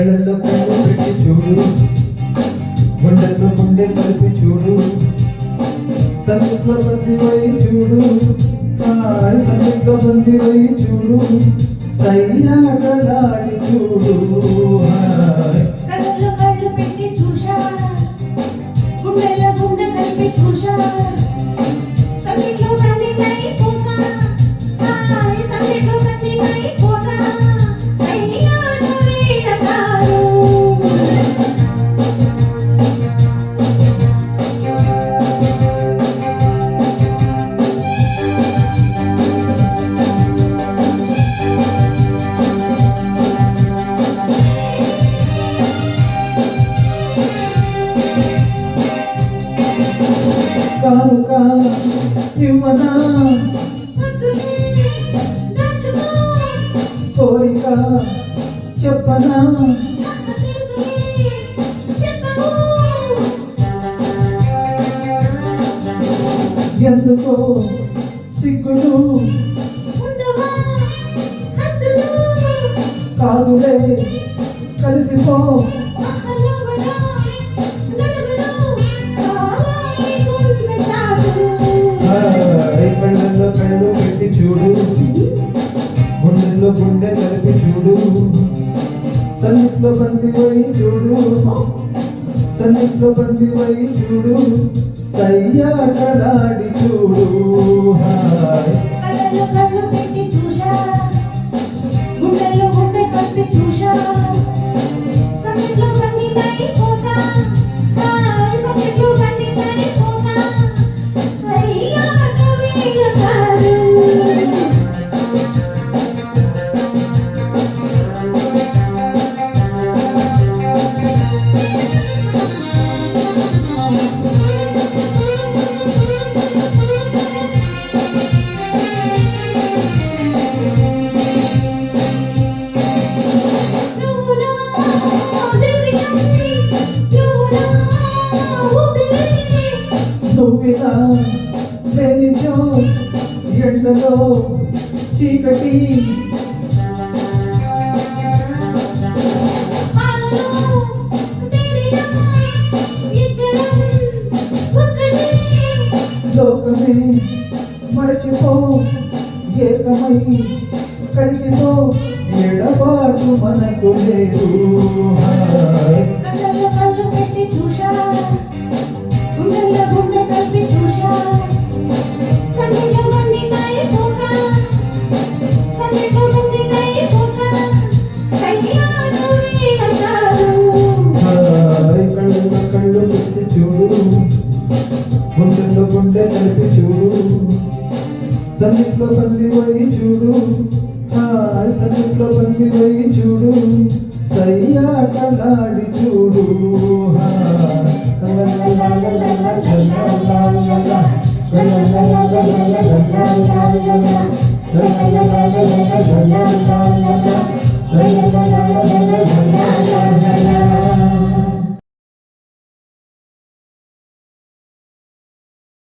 కళ్ళల్లో కళ్ళు పెట్టి చూడు, గుండెల్లో గుండె కలిపి చూడు, సంగీట్లో బంది పోయి చూడు, సంగీట్లో బంది పోయి చూడు, సయ్యాటలాడి చూడు. కళ్ళల్లో కళ్ళు పెట్టి చూశా, గుండెల్లో గుండె కలిపి చూశా, సంగీట్లో బంది అయిపోతా, సంగీట్లో బంది అయిపోతా, అయ్యాడు వీడతారు. కానుక ఇవ్వనా కోరిక చెప్పనా, ఎందుకో సిగ్గులు కాదులే కలిసిపో. కళ్ళల్లో కళ్ళు పెట్టి చూడు, గుండెల్లో గుండె కలిపి చూడు, సన్నిధిలో బంది పోయి చూడు, సన్నిధిలో బంది పోయి చూడు, సయ్యాటలాడి చూడు. కళ్ళల్లో కళ్ళు పెట్టి చూశా, గుండెల్లో గుండె కలిపి చూశా, సంగీట్లో బంది అయిపోతా, సంగీట్లో బంది అయిపోతా, అయ్యాడు వీడతారు. నువ్వినా లేనిచో ఎండలో చీకటి, లోకమే మరచిపో, ఏకమై కలిగితో ఎడబాటు మనకు లేదు. కళ్ళల్లో కళ్ళు పెట్టి చూశా, గుండెల్లో గుండె కలిపి చూశా, సంగీట్లో బంది అయిపోతా, సంగీట్లో బంది అయిపోతా, అయ్యాడు వీడతారు. కళ్ళల్లో కళ్ళు పెట్టి చూడు, గుండెల్లో గుండె కలిపి చూడు, సంగీట్లో బంది పోయి చూడు, సంగీట్లో బంది పోయి చూడు, సయ్యాటలాడి చూడు. la la la la la la la la la la la la